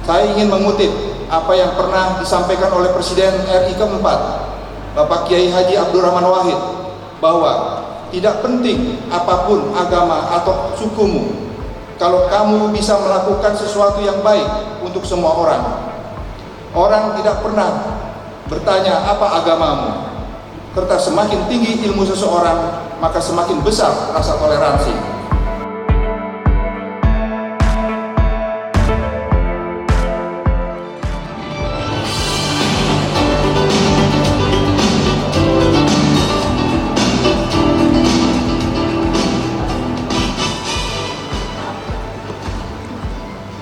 Saya ingin mengutip apa yang pernah disampaikan oleh Presiden RI keempat, Bapak Kiai Haji Abdurrahman Wahid, bahwa tidak penting apapun agama atau sukumu, kalau kamu bisa melakukan sesuatu yang baik untuk semua orang. Orang tidak pernah bertanya apa agamamu, serta semakin tinggi ilmu seseorang, maka semakin besar rasa toleransi.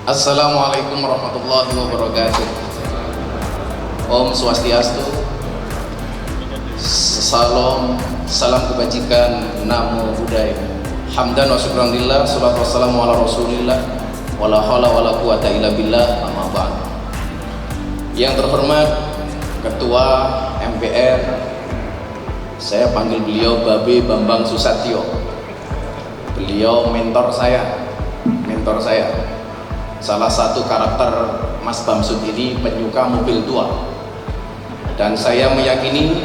Assalamualaikum warahmatullahi wabarakatuh. Om Swastiastu, salam kebajikan, namo buddhaya, hamdan wa syukran lillah, salatu wassalamu ala rasulillah, wala hawla wala quwata illa billah, amma ba'd. Yang terhormat Ketua MPR, saya panggil beliau Babe Bambang Susatyo. Beliau mentor saya. Salah satu karakter Mas Bamsud ini penyuka mobil tua, dan saya meyakini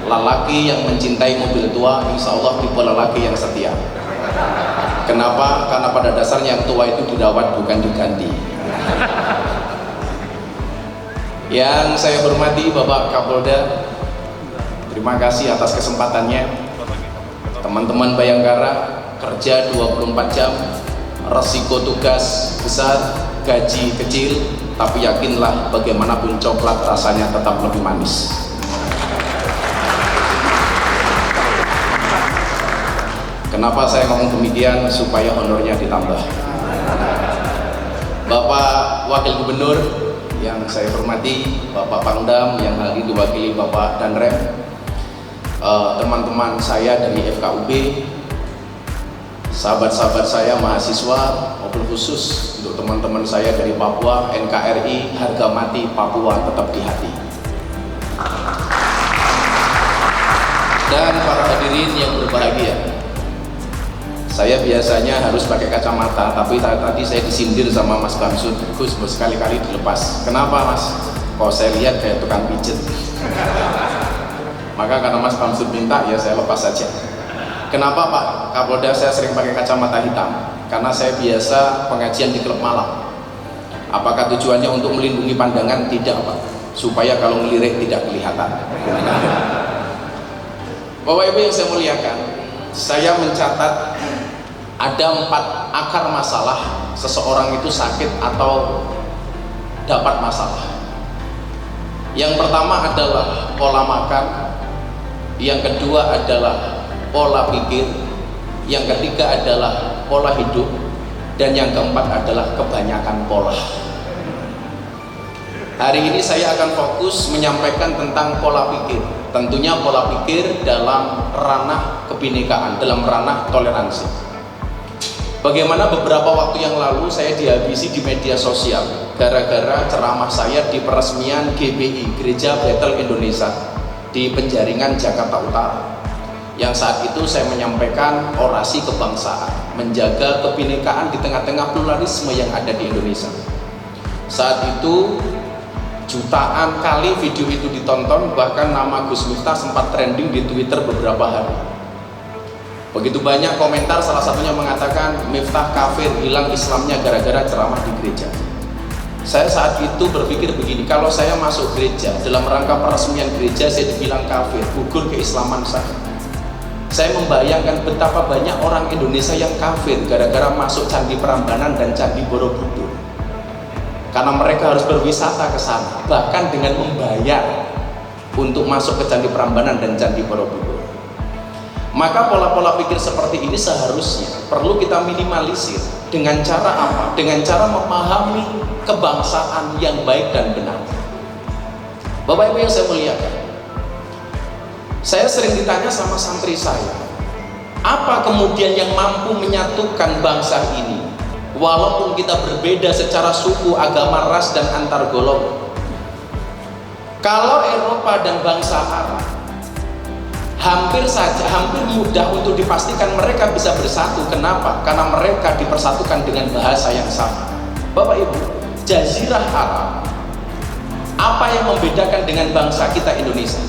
lelaki yang mencintai mobil tua insya Allah tipe lelaki yang setia. Kenapa? Karena pada dasarnya yang tua itu dirawat bukan diganti. Yang saya hormati Bapak Kapolda, terima kasih atas kesempatannya. Teman-teman Bayangkara, kerja 24 jam, resiko tugas besar, gaji kecil, tapi yakinlah bagaimanapun coklat rasanya tetap lebih manis. Kenapa saya ngomong demikian? Supaya honornya ditambah. Bapak Wakil Gubernur yang saya hormati, Bapak Pangdam yang hari ini diwakili Bapak Danrem, teman-teman saya dari FKUB, sahabat-sahabat saya mahasiswa, maupun khusus untuk teman-teman saya dari Papua, NKRI, harga mati Papua tetap di hati. Dan para hadirin yang berbahagia, saya biasanya harus pakai kacamata, tapi tadi saya disindir sama Mas Bamsud, Gus sekali-kali dilepas. Kenapa Mas? Kok saya lihat kayak tukang pijet. Maka karena Mas Bamsud minta, ya saya lepas saja. Kenapa Pak Kapolda saya sering pakai kacamata hitam? Karena saya biasa pengajian di klub malam. Apakah tujuannya untuk melindungi pandangan? Tidak Pak, supaya kalau ngelirik tidak kelihatan. Bapak Ibu yang saya muliakan, saya mencatat ada 4 akar masalah seseorang itu sakit atau dapat masalah. Yang pertama adalah pola makan, yang kedua adalah pola pikir, yang ketiga adalah pola hidup, dan yang keempat adalah kebanyakan pola. Hari ini saya akan fokus menyampaikan tentang pola pikir. Tentunya pola pikir dalam ranah kebinekaan, dalam ranah toleransi. Bagaimana beberapa waktu yang lalu saya dihabisi di media sosial gara-gara ceramah saya di peresmian GBI, Gereja Bethel Indonesia, di Penjaringan, Jakarta Utara. Yang saat itu saya menyampaikan orasi kebangsaan, menjaga kebinekaan di tengah-tengah pluralisme yang ada di Indonesia. Saat itu jutaan kali video itu ditonton, bahkan nama Gus Miftah sempat trending di Twitter beberapa hari. Begitu banyak komentar, salah satunya mengatakan Miftah kafir, hilang Islamnya gara-gara ceramah di gereja. Saya saat itu berpikir begini, kalau saya masuk gereja dalam rangka peresmian gereja saya dibilang kafir, gugur keislaman saya. Saya membayangkan betapa banyak orang Indonesia yang kafir gara-gara masuk Candi Prambanan dan Candi Borobudur. Karena mereka harus berwisata ke sana, bahkan dengan membayar untuk masuk ke Candi Prambanan dan Candi Borobudur. Maka pola-pola pikir seperti ini seharusnya perlu kita minimalisir. Dengan cara apa? Dengan cara memahami kebangsaan yang baik dan benar. Bapak Ibu yang saya muliakan, saya sering ditanya sama santri saya, apa kemudian yang mampu menyatukan bangsa ini walaupun kita berbeda secara suku, agama, ras, dan antar golongan? Kalau Eropa dan bangsa Arab hampir mudah untuk dipastikan mereka bisa bersatu. Kenapa? Karena mereka dipersatukan dengan bahasa yang sama. Bapak Ibu, Jazirah Arab, apa yang membedakan dengan bangsa kita Indonesia?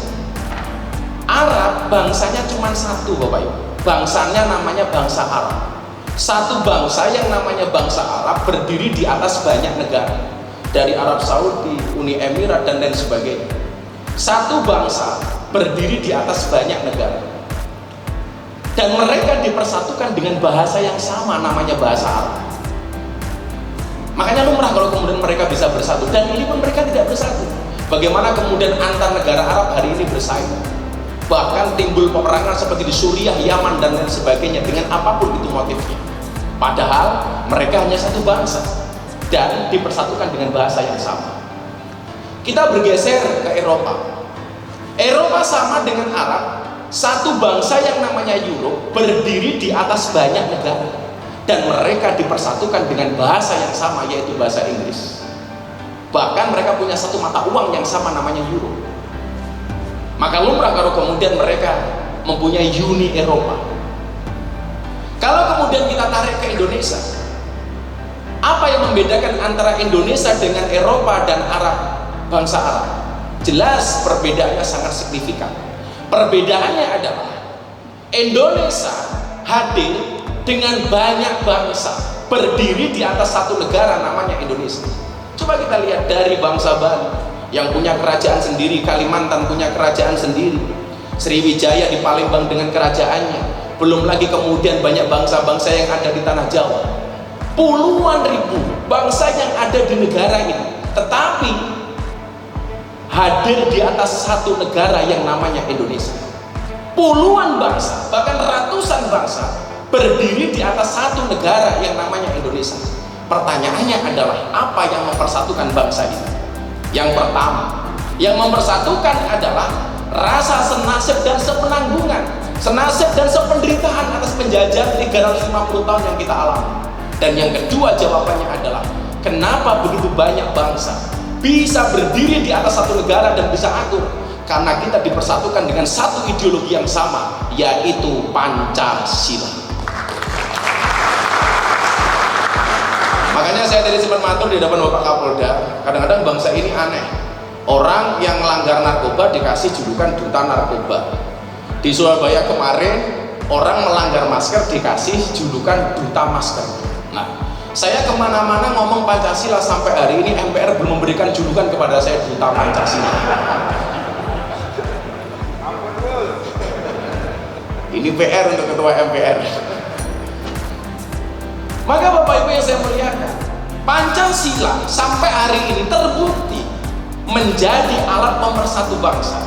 Arab bangsanya cuma satu, Bapak Ibu. Bangsanya namanya bangsa Arab. Satu bangsa yang namanya bangsa Arab berdiri di atas banyak negara, dari Arab Saudi, Uni Emirat, dan lain sebagainya. Satu bangsa berdiri di atas banyak negara, dan mereka dipersatukan dengan bahasa yang sama, namanya bahasa Arab. Makanya lumrah kalau kemudian mereka bisa bersatu, dan ini pun mereka tidak bersatu. Bagaimana kemudian antar negara Arab hari ini bersaing, bahkan timbul peperangan seperti di Suriah, Yaman, dan lain sebagainya, dengan apapun itu motifnya. Padahal mereka hanya satu bangsa dan dipersatukan dengan bahasa yang sama. Kita bergeser ke Eropa. Eropa sama dengan Arab, satu bangsa yang namanya Euro, berdiri di atas banyak negara, dan mereka dipersatukan dengan bahasa yang sama, yaitu bahasa Inggris. Bahkan mereka punya satu mata uang yang sama, namanya euro. Maka lumrah kalau kemudian mereka mempunyai Uni Eropa. Kalau kemudian kita tarik ke Indonesia, apa yang membedakan antara Indonesia dengan Eropa dan Arab, bangsa Arab? Jelas perbedaannya sangat signifikan. Perbedaannya adalah Indonesia hadir dengan banyak bangsa, berdiri di atas satu negara namanya Indonesia. Coba kita lihat dari bangsa Bali yang punya kerajaan sendiri, Kalimantan punya kerajaan sendiri, Sriwijaya di Palembang dengan kerajaannya, belum lagi kemudian banyak bangsa-bangsa yang ada di tanah Jawa. Puluhan ribu bangsa yang ada di negara ini, tetapi hadir di atas satu negara yang namanya Indonesia. Puluhan bangsa, bahkan ratusan bangsa berdiri di atas satu negara yang namanya Indonesia. Pertanyaannya adalah, apa yang mempersatukan bangsa ini? Yang pertama, yang mempersatukan adalah rasa senasib dan sepenanggungan, senasib dan sependeritaan atas penjajahan 350 tahun yang kita alami. Dan yang kedua jawabannya adalah, kenapa begitu banyak bangsa bisa berdiri di atas satu negara dan bisa akur? Karena kita dipersatukan dengan satu ideologi yang sama, yaitu Pancasila. Makanya saya tadi sempat matur di depan Bapak Kapolda, kadang-kadang bangsa ini aneh. Orang yang melanggar narkoba dikasih julukan duta narkoba. Di Surabaya kemarin, orang melanggar masker dikasih julukan duta masker. Nah, saya kemana-mana ngomong Pancasila, sampai hari ini MPR belum memberikan julukan kepada saya duta Pancasila. Ini PR untuk ketua MPR. Maka Bapak Ibu yang saya muliakan, Pancasila sampai hari ini terbukti menjadi alat pemersatu bangsa.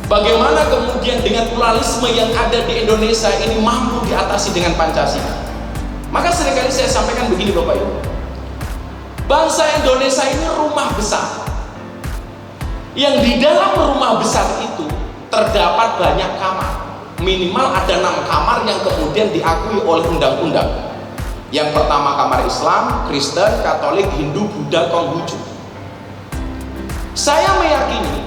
Bagaimana kemudian dengan pluralisme yang ada di Indonesia ini mampu diatasi dengan Pancasila? Maka seringkali saya sampaikan begini Bapak Ibu, bangsa Indonesia ini rumah besar, yang di dalam rumah besar itu terdapat banyak kamar. Minimal ada 6 kamar yang kemudian diakui oleh undang-undang. Yang pertama kamar Islam, Kristen, Katolik, Hindu, Buddha, Konghucu. Saya meyakini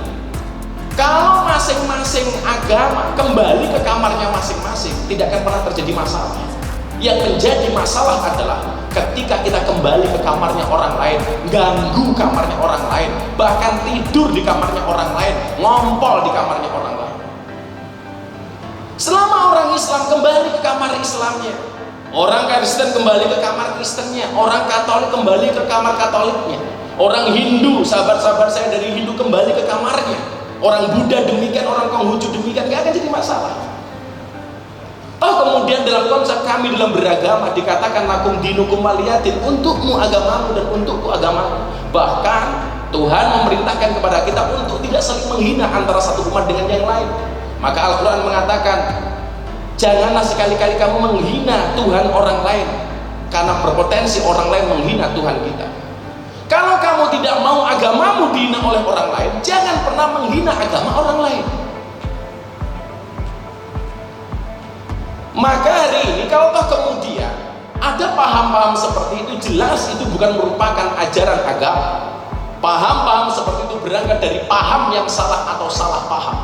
kalau masing-masing agama kembali ke kamarnya masing-masing, tidak akan pernah terjadi masalah. Yang menjadi masalah adalah ketika kita kembali ke kamarnya orang lain, ganggu kamarnya orang lain, bahkan tidur di kamarnya orang lain, ngompol di kamarnya orang lain. Selama orang Islam kembali ke kamar Islamnya, orang Kristen kembali ke kamar Kristennya, orang Katolik kembali ke kamar Katoliknya, orang Hindu, sahabat-sahabat saya dari Hindu kembali ke kamarnya, orang Buddha demikian, orang Konghucu demikian, gak akan jadi masalah. Oh, kemudian dalam konsep kami dalam beragama dikatakan lakum dinukum waliyatin, untukmu agamamu dan untukku agamamu. Bahkan Tuhan memerintahkan kepada kita untuk tidak saling menghina antara satu umat dengan yang lain. Maka Al-Quran mengatakan, janganlah sekali-kali kamu menghina Tuhan orang lain, karena berpotensi orang lain menghina Tuhan kita. Kalau kamu tidak mau agamamu dihina oleh orang lain, jangan pernah menghina agama orang lain. Maka hari ini kalau toh kemudian ada paham-paham seperti itu, jelas itu bukan merupakan ajaran agama. Paham-paham seperti itu berangkat dari paham yang salah atau salah paham.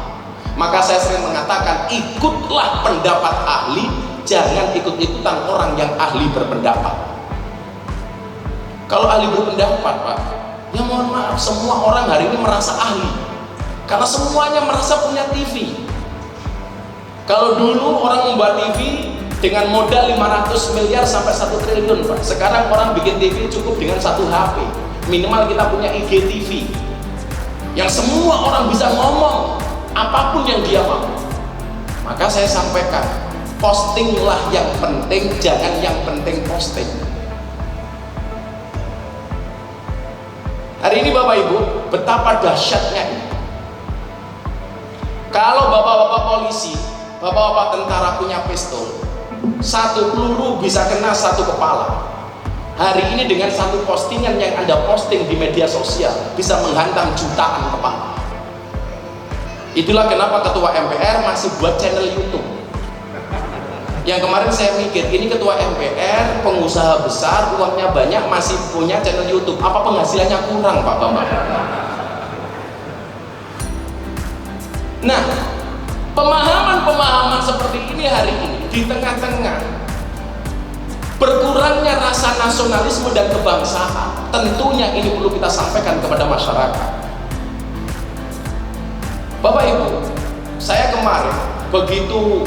Maka saya sering mengatakan, ikutlah pendapat ahli, jangan ikut-ikutan orang yang ahli berpendapat. Kalau ahli berpendapat, Pak, ya mohon maaf, semua orang hari ini merasa ahli karena semuanya merasa punya TV. Kalau dulu orang membuat TV dengan modal 500 miliar sampai 1 triliun, Pak. Sekarang orang bikin TV cukup dengan 1 HP. Minimal kita punya IGTV yang semua orang bisa ngomong apapun yang dia mau. Maka saya sampaikan, postinglah yang penting, jangan yang penting posting. Hari ini Bapak Ibu, betapa dahsyatnya ini. Kalau bapak-bapak polisi, bapak-bapak tentara punya pistol, 1 peluru bisa kena 1 kepala. Hari ini dengan 1 postingan yang Anda posting di media sosial bisa menghantam jutaan kepala. Itulah kenapa Ketua MPR masih buat channel YouTube. Yang kemarin saya mikir, ini Ketua MPR, pengusaha besar, uangnya banyak, masih punya channel YouTube. Apa penghasilannya kurang, Pak Bambang? Nah, pemahaman-pemahaman seperti ini hari ini di tengah-tengah berkurangnya rasa nasionalisme dan kebangsaan, tentunya ini perlu kita sampaikan kepada masyarakat. Bapak Ibu, saya kemarin begitu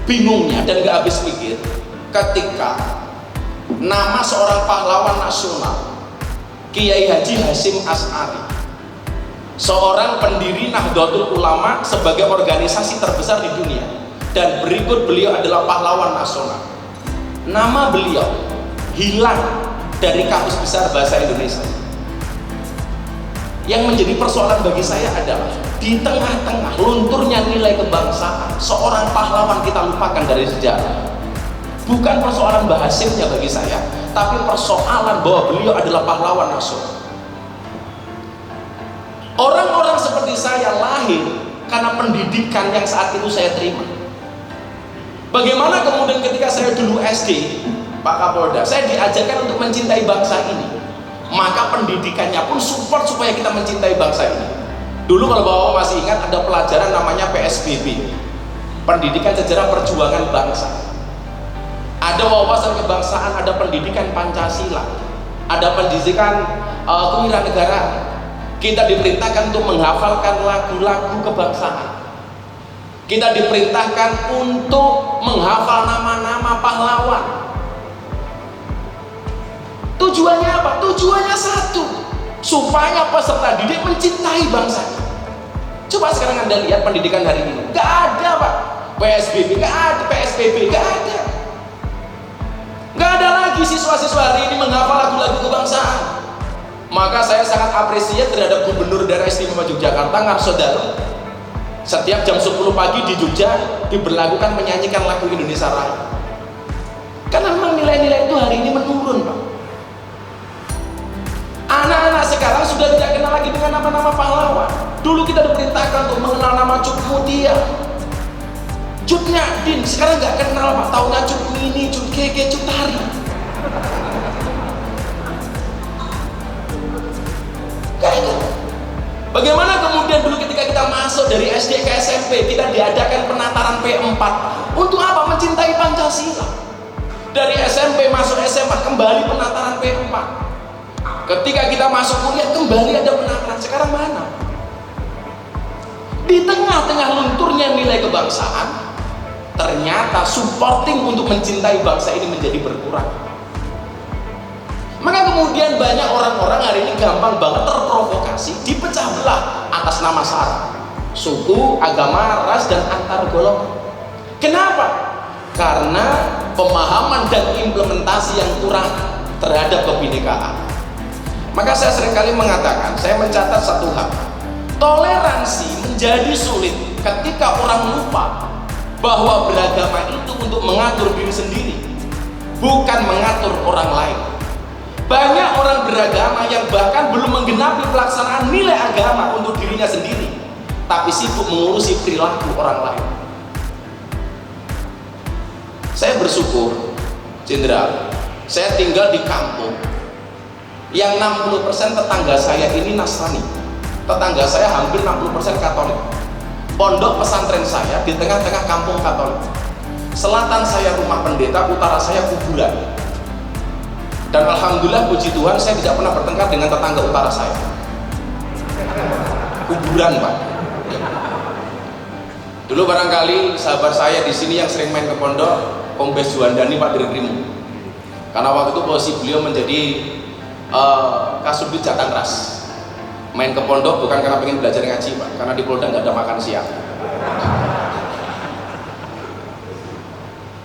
bingungnya dan gak habis pikir ketika nama seorang pahlawan nasional, Kiai Haji Hasyim Asy'ari, seorang pendiri Nahdlatul Ulama sebagai organisasi terbesar di dunia, dan berikut beliau adalah pahlawan nasional, nama beliau hilang dari kamus besar bahasa Indonesia. Yang menjadi persoalan bagi saya adalah di tengah-tengah lunturnya nilai kebangsaan, seorang pahlawan kita lupakan dari sejarah. Bukan persoalan Mbah Hasyimnya bagi saya, tapi persoalan bahwa beliau adalah pahlawan nasional. Orang-orang seperti saya lahir karena pendidikan yang saat itu saya terima. Bagaimana kemudian ketika saya dulu SD, Pak Kapolda, saya diajarkan untuk mencintai bangsa ini. Maka pendidikannya pun support supaya kita mencintai bangsa ini. Dulu kalau Bapak masih ingat, ada pelajaran namanya PSBB, Pendidikan Sejarah Perjuangan Bangsa. Ada wawasan kebangsaan, ada pendidikan Pancasila, ada pendidikan kewirausahaan. Kita diperintahkan untuk menghafalkan lagu-lagu kebangsaan. Kita diperintahkan untuk menghafal nama-nama pahlawan. Tujuannya apa? Tujuannya satu, supaya peserta didik mencintai bangsa. Coba sekarang Anda lihat pendidikan hari ini, gak ada, Pak. PSBB gak ada, PSBB gak ada. Gak ada lagi siswa-siswa hari ini menghafal lagu-lagu kebangsaan. Maka saya sangat apresiasi terhadap Gubernur Daerah Istimewa Yogyakarta, Ngarsodaro. Setiap jam 10 pagi di Jogja diberlakukan menyanyikan lagu Indonesia Raya. Karena memang nilai-nilai itu hari ini menurun, Pak. Anak-anak sekarang sudah tidak kenal lagi dengan nama-nama pahlawan. Dulu kita diperintahkan untuk mengenal nama Cut Mutia, Cut Nyadin. Sekarang nggak kenal, Pak. Taunya Cut Mini, Cut Keke, Cut Tari. Kayak bagaimana kemudian dulu ketika kita masuk dari SD ke SMP, kita diadakan penataran P4. Untuk apa? Mencintai Pancasila. Dari SMP masuk SMA, kembali penataran P4. Ketika kita masuk kuliah, kembali ada penataran. Sekarang mana? Di tengah-tengah lunturnya nilai kebangsaan, ternyata supporting untuk mencintai bangsa ini menjadi berkurang. Maka kemudian banyak orang-orang hari ini gampang banget terprovokasi, dipecah belah atas nama sara, suku, agama, ras, dan antar golongan. Kenapa? Karena pemahaman dan implementasi yang kurang terhadap kebinekaan. Maka saya seringkali mengatakan, saya mencatat satu hal, toleransi menjadi sulit ketika orang lupa bahwa beragama itu untuk mengatur diri sendiri, bukan mengatur orang lain. Banyak orang beragama yang bahkan belum menggenapi pelaksanaan nilai agama untuk dirinya sendiri, tapi sibuk mengurusi perilaku orang lain. Saya bersyukur, Jenderal, saya tinggal di kampung yang 60% tetangga saya ini Nasrani. Tetangga saya hampir 60% Katolik. Pondok pesantren saya di tengah-tengah kampung Katolik. Selatan saya rumah pendeta, utara saya kuburan. Dan alhamdulillah puji Tuhan saya tidak pernah bertengkar dengan tetangga utara saya. Kuburan Pak. Dulu barangkali sahabat saya di sini yang sering main ke pondok, Kombes Juandani Pak Dirkrim. Karena waktu itu posisi beliau menjadi Kasubdit Jatan Ras. Main ke pondok bukan karena pengen belajar ngaji Pak, karena di Polda nggak ada makan siang.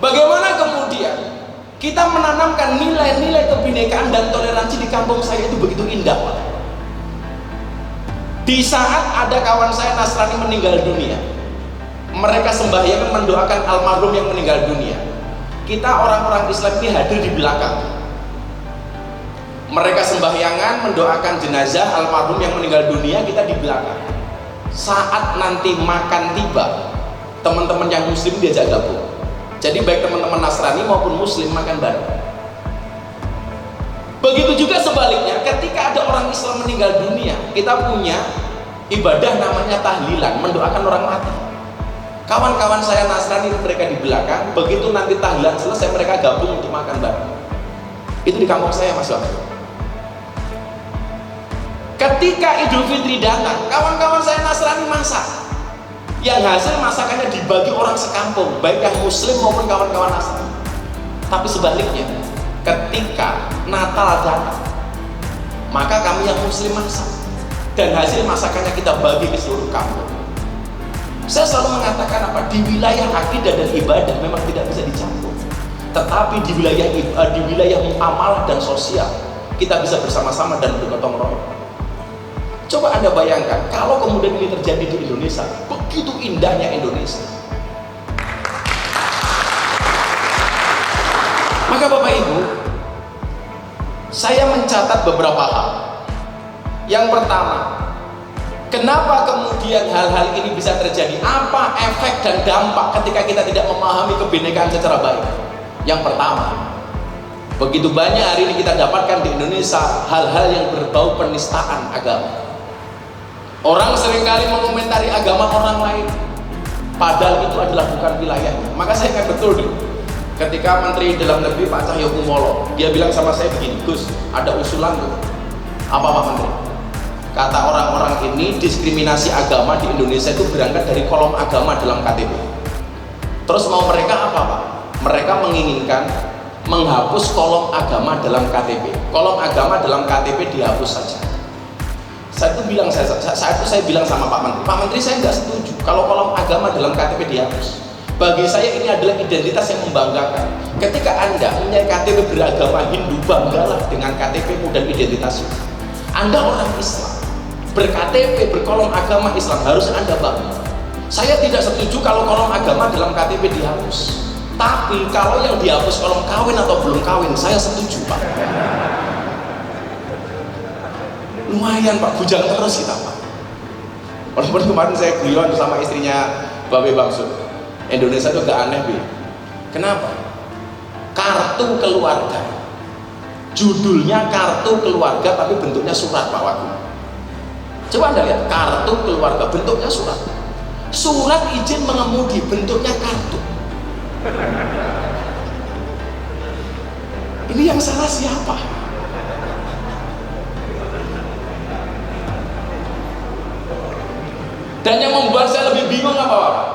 Bagaimana kemudian kita menanamkan nilai-nilai kebinekaan dan toleransi di kampung saya itu begitu indah Pak. Di saat ada kawan saya Nasrani meninggal dunia, mereka sembahyang mendoakan almarhum yang meninggal dunia. Kita orang-orang Islam ini hadir di belakang. Mereka sembahyangan mendoakan jenazah almarhum yang meninggal dunia, kita di belakang. Saat nanti makan tiba, teman-teman yang muslim diajak gabung. Jadi baik teman-teman Nasrani maupun muslim makan bareng. Begitu juga sebaliknya, ketika ada orang Islam meninggal dunia, kita punya ibadah namanya tahlilan, mendoakan orang mati. Kawan-kawan saya Nasrani mereka di belakang, begitu nanti tahlilan selesai mereka gabung untuk makan bareng. Itu di kampung saya Mas Wahyu. Ketika Idul Fitri datang, kawan-kawan saya Nasrani masak. Yang hasil masakannya dibagi orang sekampung, baik yang muslim maupun kawan-kawan Nasrani. Tapi sebaliknya, ketika Natal datang, maka kami yang muslim masak, dan hasil masakannya kita bagi ke seluruh kampung. Saya selalu mengatakan apa? Di wilayah akidah dan ibadah memang tidak bisa dicampur. Tetapi di wilayah muamalah dan sosial, kita bisa bersama-sama dan bergotong royong. Coba Anda bayangkan, kalau kemudian ini terjadi di Indonesia, begitu indahnya Indonesia. Maka Bapak Ibu, saya mencatat beberapa hal. Yang pertama, kenapa kemudian hal-hal ini bisa terjadi? Apa efek dan dampak ketika kita tidak memahami kebinekaan secara baik? Yang pertama, begitu banyak hari ini kita dapatkan di Indonesia hal-hal yang berbau penistaan agama. Orang seringkali mengomentari agama orang lain, padahal itu adalah bukan wilayahnya. Maka saya ingat betul dulu, ketika Menteri Dalam Negeri Pak Cahyokumolo, dia bilang sama saya begini, Gus, ada usulan tuh. Apa Pak Menteri? Kata orang-orang ini, diskriminasi agama di Indonesia itu berangkat dari kolom agama dalam KTP. Terus mau mereka apa Pak? Mereka menginginkan menghapus kolom agama dalam KTP. Kolom agama dalam KTP dihapus saja. Saat itu saya bilang sama Pak Menteri, Pak Menteri, saya nggak setuju kalau kolom agama dalam KTP dihapus. Bagi saya ini adalah identitas yang membanggakan. Ketika Anda punya KTP beragama Hindu, banggalah dengan KTP-mu dan identitasmu. Anda orang Islam, ber-KTP, berkolom agama Islam, harus Anda bangga. Saya tidak setuju kalau kolom agama dalam KTP dihapus. Tapi kalau yang dihapus kolom kawin atau belum kawin, saya setuju Pak. Lumayan Pak, bujang terus kita Pak. Walaupun kemarin saya guyon sama istrinya Babe Bangsul, Indonesia itu gak aneh Bi. Kenapa? Kartu keluarga, judulnya kartu keluarga tapi bentuknya surat Pak Wagub. Coba Anda lihat, kartu keluarga bentuknya surat. Surat izin mengemudi bentuknya kartu. Ini yang salah siapa? Dan yang membuat saya lebih bingung apa Pak?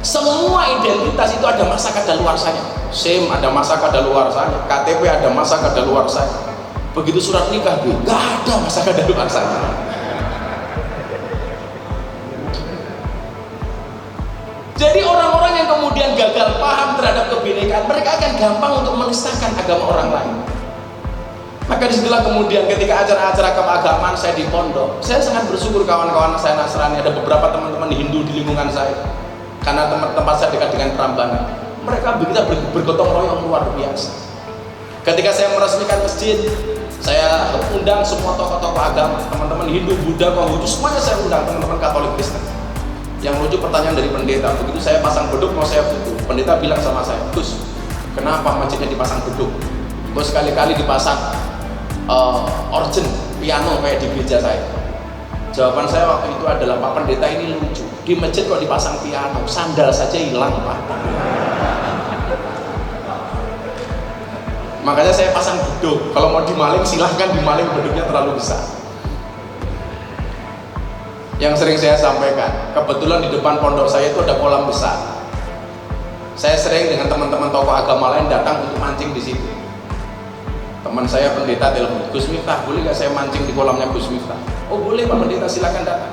Semua identitas itu ada masa kadaluarsanya. SIM ada masa kadaluarsanya, KTP ada masa kadaluarsanya. Begitu surat nikah, nggak ada masa kadaluarsanya. Jadi orang-orang yang kemudian gagal paham terhadap kebinekaan, mereka akan gampang untuk menistakan agama orang lain. Maka disitulah kemudian ketika acara-acara keagamaan saya di pondok, saya sangat bersyukur kawan-kawan saya Nasrani, ada beberapa teman-teman Hindu di lingkungan saya, karena tempat saya dekat dengan Prambanan. Mereka bisa bergotong royong luar biasa. Ketika saya meresmikan masjid, saya undang semua tokoh-tokoh agama, teman-teman Hindu, Buddha, Konghucu, semuanya saya undang, teman-teman Katolik, Kristen. Yang lucu pertanyaan dari pendeta, begitu saya pasang beduk mau saya foto, pendeta bilang sama saya, Gus, kenapa masjidnya dipasang beduk? Gus, sekali-kali dipasang organ, piano kayak di gereja saya. Jawaban saya waktu itu adalah, Pak Pendeta, ini lucu, di masjid kok dipasang piano, sandal saja hilang Pak. Makanya saya pasang beduk. Kalau mau dimaling silahkan dimaling, beduknya terlalu besar. Yang sering saya sampaikan, kebetulan di depan pondok saya itu ada kolam besar. Saya sering dengan teman-teman tokoh agama lain datang untuk mancing di situ. Teman saya pendeta telepon, Gus Miftah, boleh nggak saya mancing di kolamnya Gus Miftah? Oh boleh Pak Pendeta, silakan datang.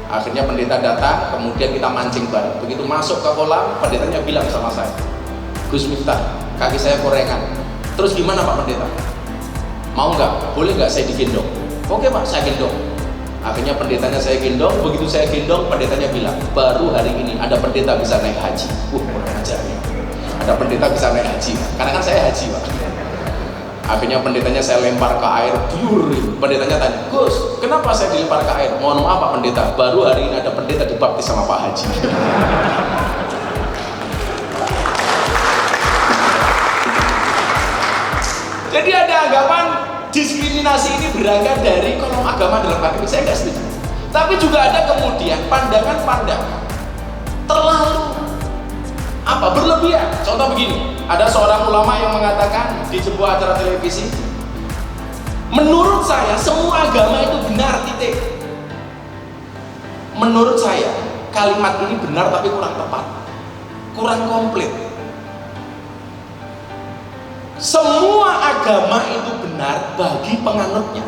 Akhirnya pendeta datang, kemudian kita mancing bareng. Begitu masuk ke kolam, pendetanya bilang sama saya, Gus Miftah, kaki saya korengan. Terus gimana Pak Pendeta? Mau nggak? Boleh nggak saya digendong? Oke Pak, saya gendong. Akhirnya pendetanya saya gendong. Begitu saya gendong, pendetanya bilang, baru hari ini ada pendeta bisa naik haji. Kurang ajar ya. Ada pendeta bisa naik haji, karena kan saya haji Pak. Akhirnya pendetanya saya lempar ke air, biur. Pendetanya tanya, Gus, kenapa saya dilempar ke air? Mohon maaf Pak Pendeta, baru hari ini ada pendeta dibaptis sama Pak Haji. Jadi ada anggapan diskriminasi ini berangkat dari kolom agama dalam KTP. Saya nggak setuju. Tapi juga ada kemudian pandangan-pandangan terlalu berlebihan. Contoh begini, ada seorang ulama yang mengatakan di sebuah acara televisi, menurut saya semua agama itu benar, titik. Menurut saya kalimat ini benar tapi kurang tepat, kurang komplit. Semua agama itu benar bagi penganutnya.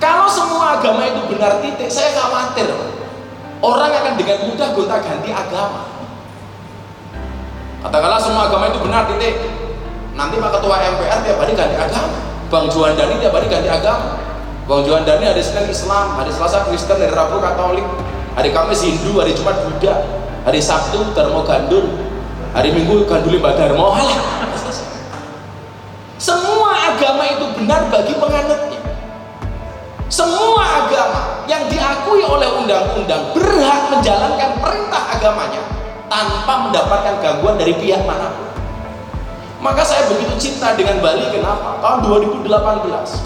Kalau semua agama itu benar, titik, saya khawatir orang akan dengan mudah gonta-ganti agama. Katakanlah semua agama itu benar, titik. Nanti Pak Ketua MPR tiap hari ganti agama, Bang Juandani tiap hari ganti agama. Bang Juandani hari Senin Islam, hari Selasa Kristen, hari Rabu Katolik, hari Kamis Hindu, hari Jumat Buddha, hari Sabtu Darmo Gandul, hari Minggu Ganduli Mbak Darmo. Semua agama itu benar bagi penganutnya. Semua agama yang diakui oleh undang-undang berhak menjalankan perintah agamanya tanpa mendapatkan gangguan dari pihak manapun. Maka saya begitu cinta dengan Bali. Kenapa? Tahun 2018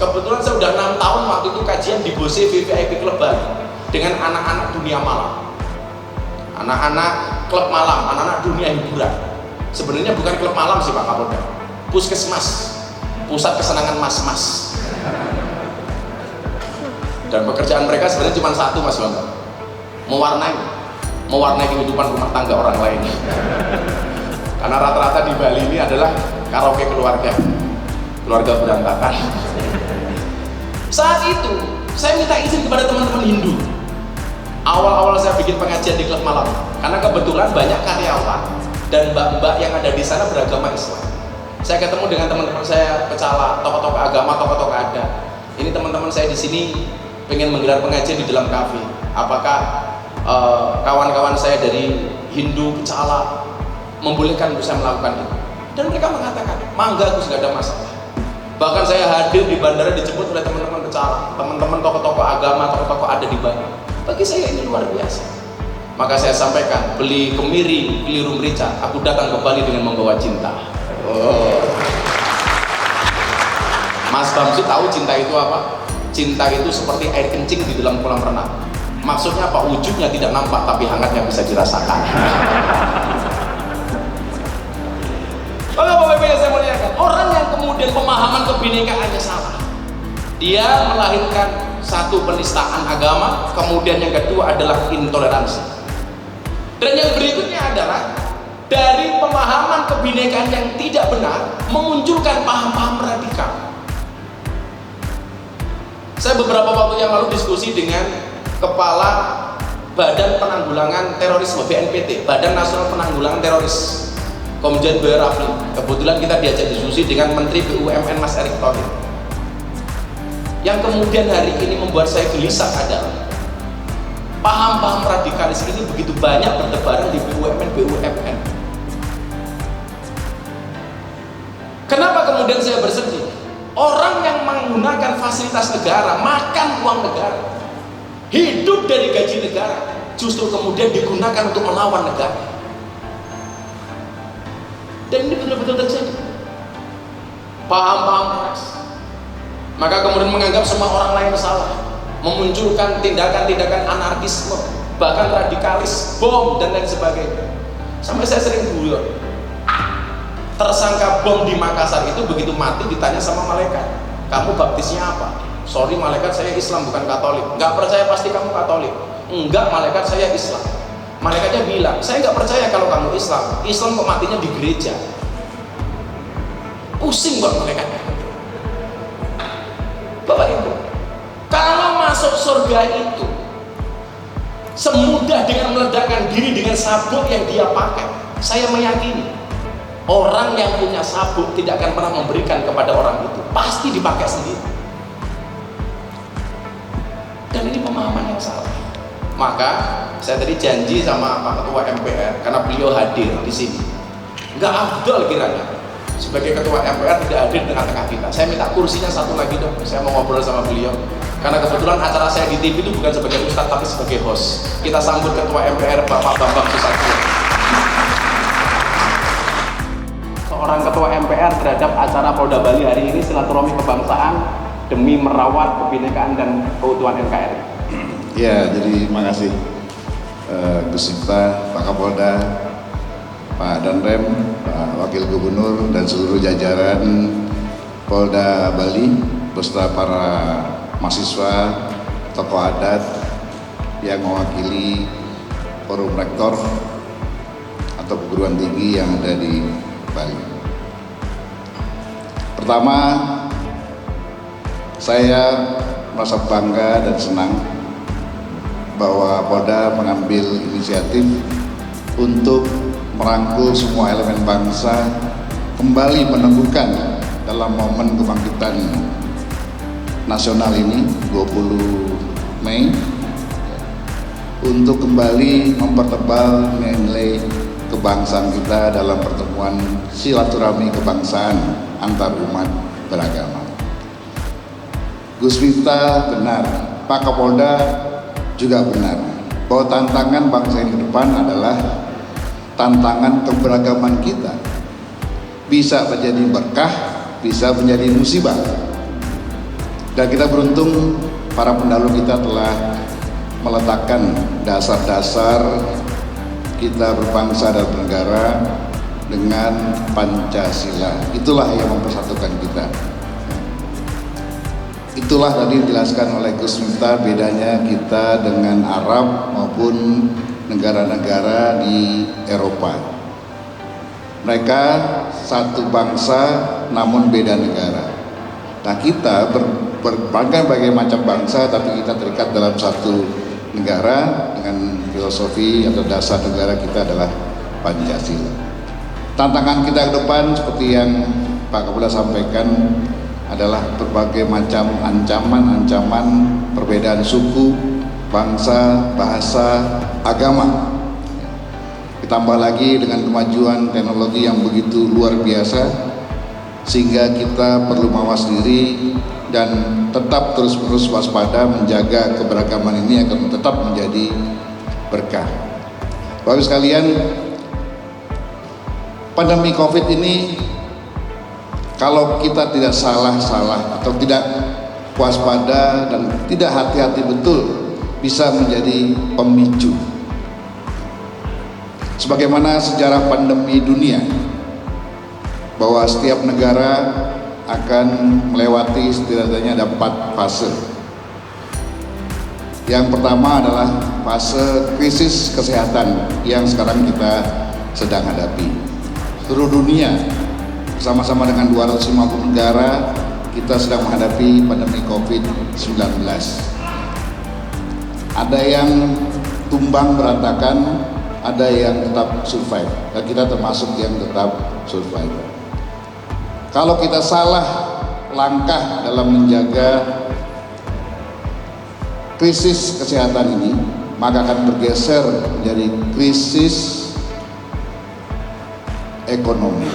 kebetulan saya sudah 6 tahun waktu itu kajian di Bose VVIP Club Bali dengan anak-anak dunia malam, anak-anak klub malam, anak-anak dunia hiburan. Sebenarnya bukan klub malam sih Pak Kapolda, puskesmas, pusat kesenangan mas-mas. Dan pekerjaan mereka sebenarnya cuma satu Mas Bambang, mewarnai kehidupan rumah tangga orang lain. Karena rata-rata di Bali ini adalah karaoke keluarga berantakan. Saat itu saya minta izin kepada teman-teman Hindu. Awal-awal saya bikin pengajian di klub malam, karena kebetulan banyak karyawan dan mbak-mbak yang ada di sana beragama Islam. Saya ketemu dengan teman-teman saya pecala, tokoh-tokoh agama, tokoh-tokoh adat. Ini teman-teman saya di sini pengen menggelar pengajian di dalam kafe. Apakah kawan-kawan saya dari Hindu pecala membolehkan untuk saya melakukan itu? Dan mereka mengatakan, mangga Gus, gak ada masalah. Bahkan saya hadir di bandara dijemput oleh teman-teman pecala, teman-teman tokoh-tokoh agama, tokoh-tokoh ada di Bali. Bagi saya ini luar biasa. Maka saya sampaikan, beli kemiri, keliru merica, aku datang ke Bali dengan membawa cinta. Mas Bamsu tahu cinta itu apa? Cinta itu seperti air kencing di dalam kolam renang. Maksudnya apa? Wujudnya tidak nampak tapi hangatnya bisa dirasakan. Bapak-bapak yang saya muliakan, orang yang kemudian pemahaman kebinekaannya salah, dia melahirkan satu penistaan agama, kemudian yang kedua adalah intoleransi. Dan yang berikutnya adalah dari pemahaman kebinekaan yang tidak benar memunculkan paham-paham radikal. Saya beberapa waktu yang lalu diskusi dengan Kepala Badan Penanggulangan Terorisme BNPT, Badan Nasional Penanggulangan Teroris, Komjen Boy Rafli. Kebetulan kita diajak diskusi dengan Menteri BUMN Mas Erick Thohir. Yang kemudian hari ini membuat saya gelisah adalah paham-paham radikalis ini begitu banyak bertebaran di BUMN. Kenapa kemudian saya bersedih? Orang yang menggunakan fasilitas negara, makan uang negara, hidup dari gaji negara, justru kemudian digunakan untuk melawan negara. Dan ini betul-betul terjadi. Paham-paham keras. Maka kemudian menganggap semua orang lain salah, memunculkan tindakan-tindakan anarkisme, bahkan radikalis, bom dan lain sebagainya. Sampai saya sering guyon, Tersangka bom di Makassar itu begitu mati ditanya sama malaikat, kamu baptisnya apa? Sorry malaikat, saya Islam bukan Katolik. Nggak percaya pasti kamu Katolik? Enggak malaikat, saya Islam. Malaikatnya bilang, saya nggak percaya kalau kamu Islam. Islam kok matinya di gereja? Pusing buat malaikatnya. Bapak Ibu, kalau masuk surga itu semudah dengan meledakkan diri dengan sabuk yang dia pakai, saya meyakini orang yang punya sabuk tidak akan pernah memberikan kepada orang itu, pasti dipakai sendiri. Dan ini pemahaman yang salah. Maka saya tadi janji sama Pak Ketua MPR, karena beliau hadir di sini, nggak afdol kiranya sebagai Ketua MPR tidak hadir di tengah-tengah kita. Saya minta kursinya satu lagi dong, saya mau ngobrol sama beliau. Karena kebetulan acara saya di TV itu bukan sebagai ustadz tapi sebagai host. Kita sambut Ketua MPR Bapak Bambang Susatyo. Seorang Ketua MPR terhadap acara Polda Bali hari ini silaturahmi kebangsaan demi merawat kebinekaan dan keutuhan NKRI. Ya, jadi makasih Gus Miftah, Pak Kapolda, Pak Danrem, Pak Wakil Gubernur dan seluruh jajaran Polda Bali beserta para mahasiswa, tokoh adat yang mewakili forum rektor atau perguruan tinggi yang ada di Bali. Pertama, saya merasa bangga dan senang bahwa Polda mengambil inisiatif untuk merangkul semua elemen bangsa kembali meneguhkan dalam momen kebangkitan nasional ini 20 Mei untuk kembali mempertebal nilai kebangsaan kita dalam pertemuan silaturahmi kebangsaan antar umat beragama. Gus Miftah benar, Pak Kapolda juga benar bahwa tantangan bangsa ini ke depan adalah tantangan keberagaman kita. Bisa menjadi berkah, bisa menjadi musibah. Dan kita beruntung para pendahulu kita telah meletakkan dasar-dasar kita berbangsa dan bernegara dengan Pancasila. Itulah yang mempersatukan kita. Itulah tadi dijelaskan oleh Gus Miftah bedanya kita dengan Arab maupun negara-negara di Eropa. Mereka satu bangsa namun beda negara. Nah, kita berbagai macam bangsa tapi kita terikat dalam satu negara dengan filosofi atau dasar negara kita adalah Pancasila. Tantangan kita ke depan seperti yang Pak Kapolda sampaikan adalah berbagai macam ancaman perbedaan suku, bangsa, bahasa, agama. Ditambah lagi dengan kemajuan teknologi yang begitu luar biasa, sehingga kita perlu mawas diri dan tetap terus-menerus waspada menjaga keberagaman ini akan tetap menjadi berkah. Bapak sekalian, pandemi COVID ini kalau kita tidak salah atau tidak waspada dan tidak hati-hati betul bisa menjadi pemicu. Sebagaimana sejarah pandemi dunia bahwa setiap negara akan melewati setidaknya ada 4 fase. Yang pertama adalah fase krisis kesehatan yang sekarang kita sedang hadapi. Seluruh dunia bersama-sama dengan 250 negara kita sedang menghadapi pandemi COVID-19. Ada yang tumbang berantakan, ada yang tetap survive, dan kita termasuk yang tetap survive. Kalau kita salah langkah dalam menjaga krisis kesehatan ini, maka akan bergeser menjadi krisis ekonomi.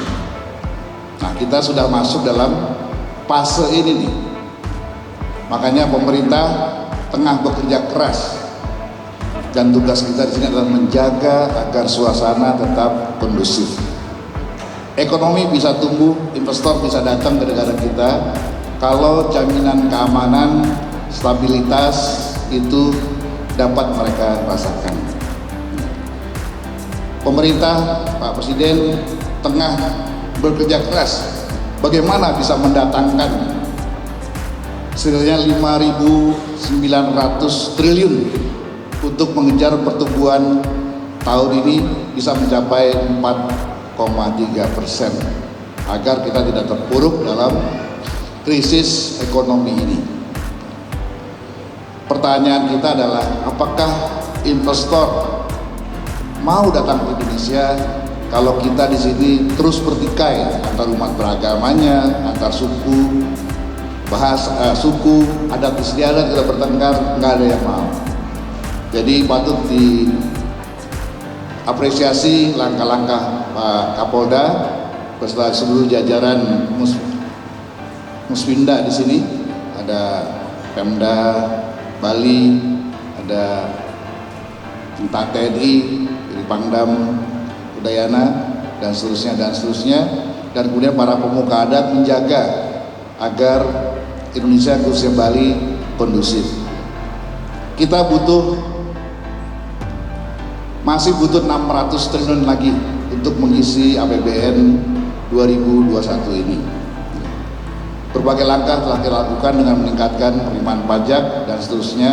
Nah, kita sudah masuk dalam fase ini nih. Makanya pemerintah tengah bekerja keras dan tugas kita di sini adalah menjaga agar suasana tetap kondusif. Ekonomi bisa tumbuh, investor bisa datang ke negara kita kalau jaminan keamanan, stabilitas itu dapat mereka rasakan. Pemerintah, Pak Presiden tengah bekerja keras bagaimana bisa mendatangkan setidaknya 5.900 triliun untuk mengejar pertumbuhan tahun ini bisa mencapai 4,3% agar kita tidak terpuruk dalam krisis ekonomi ini. Pertanyaan kita adalah apakah investor mau datang ke Indonesia kalau kita di sini terus bertikai antar umat beragamanya, antar suku, suku, adat istiadat kita bertengkar, nggak ada yang mau. Jadi patut diapresiasi langkah-langkah Pak Kapolda beserta seluruh jajaran Muswinda di sini, ada Pemda Bali, ada entah TNI, Pangdam Udayana dan seterusnya, dan kemudian para pemuka adat menjaga agar Indonesia khususnya Bali kondusif. Kita masih butuh 600 triliun lagi untuk mengisi APBN 2021 ini. Berbagai langkah telah kita lakukan dengan meningkatkan penerimaan pajak dan seterusnya.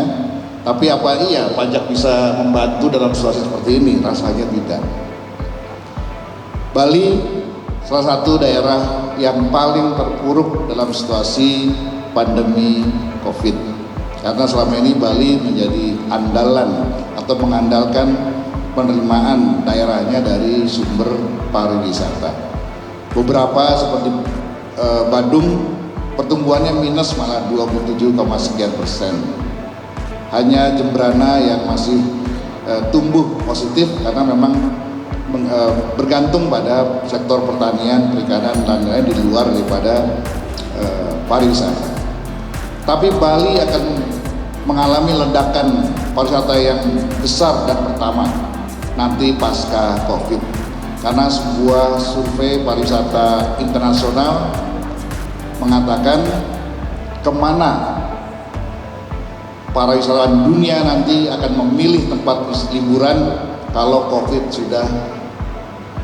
Tapi apa iya pajak bisa membantu dalam situasi seperti ini? Rasanya tidak. Bali salah satu daerah yang paling terpuruk dalam situasi pandemi COVID, karena selama ini Bali menjadi andalan atau mengandalkan penerimaan daerahnya dari sumber pariwisata. Beberapa seperti Badung pertumbuhannya minus malah 27, sekian%. Hanya Jembrana yang masih tumbuh positif karena memang bergantung pada sektor pertanian, perikanan dan lain-lain di luar daripada pariwisata. Tapi Bali akan mengalami ledakan pariwisata yang besar dan pertama nanti pasca COVID, karena sebuah survei pariwisata internasional mengatakan kemana para wisatawan dunia nanti akan memilih tempat liburan kalau COVID sudah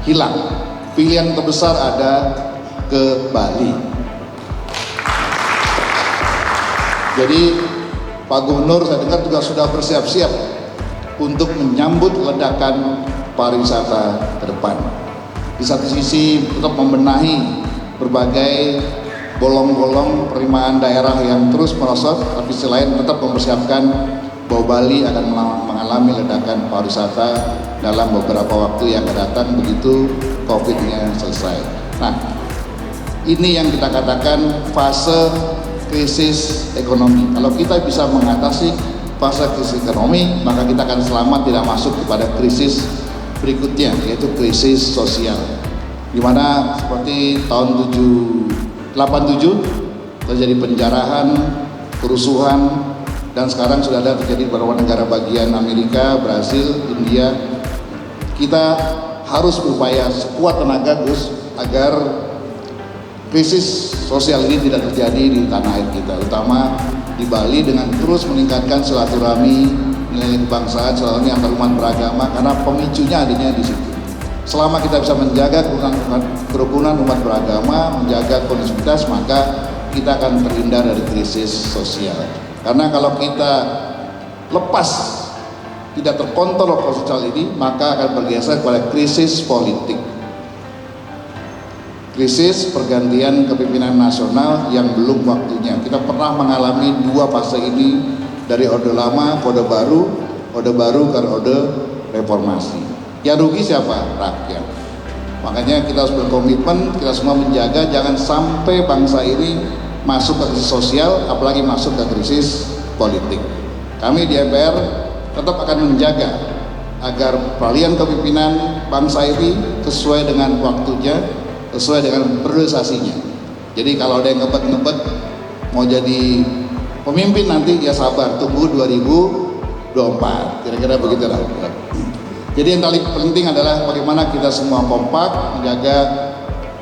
hilang. Pilihan terbesar ada ke Bali. Jadi Pak Gubernur saya dengar juga sudah bersiap-siap untuk menyambut ledakan pariwisata ke depan. Di satu sisi tetap membenahi berbagai bolong-bolong penerimaan daerah yang terus merosot, tapi selain tetap mempersiapkan bahwa Bali akan mengalami ledakan pariwisata dalam beberapa waktu yang akan datang begitu COVID-nya selesai. Nah, ini yang kita katakan fase krisis ekonomi. Kalau kita bisa mengatasi fase krisis ekonomi, maka kita akan selamat tidak masuk kepada krisis berikutnya, yaitu krisis sosial. Di mana seperti tahun 87 terjadi penjarahan, kerusuhan, dan sekarang sudah ada terjadi di beberapa negara bagian Amerika, Brasil, India. Kita harus berupaya sekuat tenaga Gus agar krisis sosial ini tidak terjadi di tanah air kita, terutama di Bali, dengan terus meningkatkan silaturahmi, nilai kebangsaan, silaturahmi antar umat beragama, karena pemicunya adanya di situ. Selama kita bisa menjaga kerukunan umat beragama, menjaga kondusivitas, maka kita akan terhindar dari krisis sosial. Karena kalau kita lepas, tidak terkontrol sosial ini, maka akan bergeser kepada krisis politik. Krisis pergantian kepemimpinan nasional yang belum waktunya. Kita pernah mengalami dua fase ini, dari Orde Lama ke Orde Baru ke Orde Reformasi. Yang rugi siapa? Rakyat. Makanya kita harus berkomitmen, kita semua menjaga jangan sampai bangsa ini masuk ke krisis sosial, apalagi masuk ke krisis politik. Kami di MPR tetap akan menjaga agar peralihan kepemimpinan bangsa ini sesuai dengan waktunya, sesuai dengan priorisasinya. Jadi kalau ada yang ngebet-ngebet mau jadi pemimpin nanti, ya sabar, tunggu 2024, kira-kira begitulah. Jadi yang paling penting adalah bagaimana kita semua kompak menjaga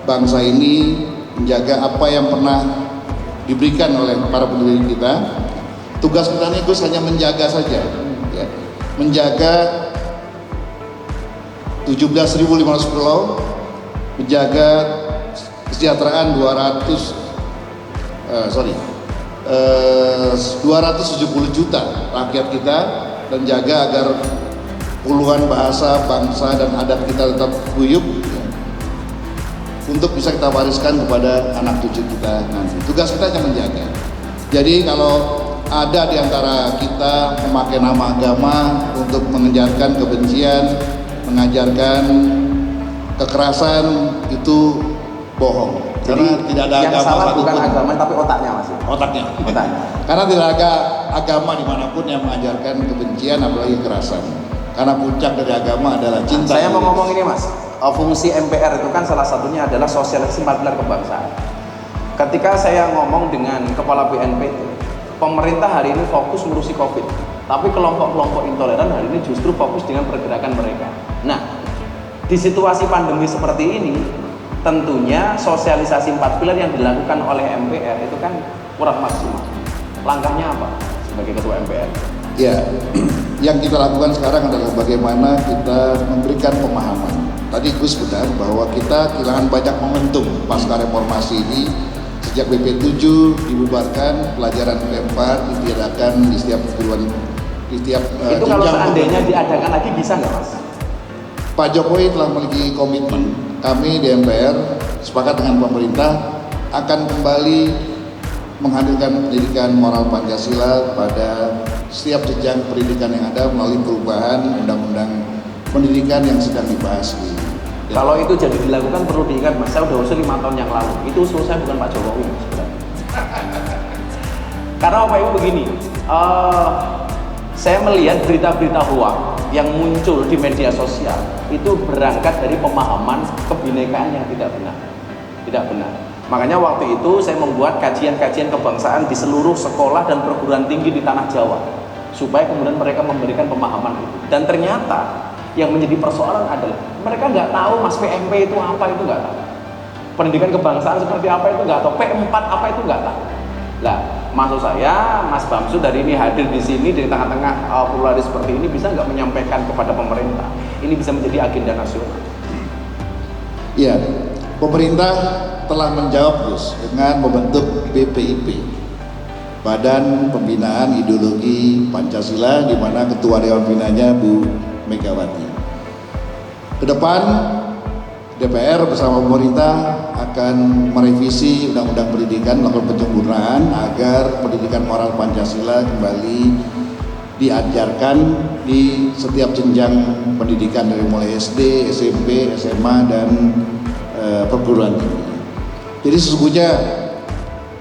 bangsa ini, menjaga apa yang pernah diberikan oleh para pendiri kita. Tugas kita ini Gus hanya menjaga saja, ya. Menjaga 17.500 pulau, menjaga kesejahteraan 270 juta rakyat kita dan jaga agar puluhan bahasa, bangsa dan adat kita tetap guyup untuk bisa kita wariskan kepada anak cucu kita nanti. Tugas kita hanya menjaga. Jadi kalau ada di antara kita memakai nama agama untuk mengejarkan kebencian, mengajarkan kekerasan, itu bohong. Karena tidak ada yang agama salah satupun. bukan agama tapi otaknya Mas. Otaknya. Karena tidak ada agama dimanapun yang mengajarkan kebencian apalagi kekerasan. Karena puncak dari agama adalah cinta. Saya mau ngomong ini Mas, fungsi MPR itu kan salah satunya adalah sosialisasi 4 pilar kebangsaan. Ketika saya ngomong dengan Kepala BNPT, pemerintah hari ini fokus ngurusi COVID, tapi kelompok-kelompok intoleran hari ini justru fokus dengan pergerakan mereka. Nah, di situasi pandemi seperti ini, tentunya sosialisasi 4 pilar yang dilakukan oleh MPR itu kan kurang maksimal. Langkahnya apa sebagai Ketua MPR? Ya, yang kita lakukan sekarang adalah bagaimana kita memberikan pemahaman. Tadi Gus benar bahwa kita kehilangan banyak momentum pasca reformasi ini. Sejak BP 7 dibubarkan, pelajaran P4 ditiadakan di setiap perguruan, di setiap itu kalau seandainya diadakan lagi bisa nggak Mas? Pak Jokowi telah memiliki komitmen. Kami di MPR sepakat dengan pemerintah akan kembali menghadirkan pendidikan moral Pancasila pada setiap jenjang pendidikan yang ada melalui perubahan undang-undang pendidikan yang sedang dibahas di. Kalau itu jadi dilakukan perlu diingat Mas, saya udah usul 5 tahun yang lalu. Itu usul saya bukan Pak Jokowi sebenarnya. Karena Bapak Ibu begini, saya melihat berita-berita hoax yang muncul di media sosial itu berangkat dari pemahaman kebinekaan yang tidak benar. Makanya waktu itu saya membuat kajian-kajian kebangsaan di seluruh sekolah dan perguruan tinggi di tanah Jawa supaya kemudian mereka memberikan pemahaman itu. Dan ternyata yang menjadi persoalan adalah mereka nggak tahu Mas PMP itu apa, itu nggak tahu. Pendidikan kebangsaan seperti apa itu nggak tahu. P4 apa itu nggak tahu. Lah, maksud saya Mas Bamsud dari ini hadir di sini di tengah-tengah pluralis seperti ini bisa nggak menyampaikan kepada pemerintah ini bisa menjadi agenda nasional? Iya, pemerintah telah menjawab Gus dengan membentuk BPIP, Badan Pembinaan Ideologi Pancasila, di mana Ketua Dewan Pembinanya Bu Megawati. Kedepan DPR bersama pemerintah akan merevisi Undang-Undang Pendidikan, melakukan penyempurnaan agar pendidikan moral Pancasila kembali diajarkan di setiap jenjang pendidikan dari mulai SD, SMP, SMA dan perguruan tinggi. Jadi sesungguhnya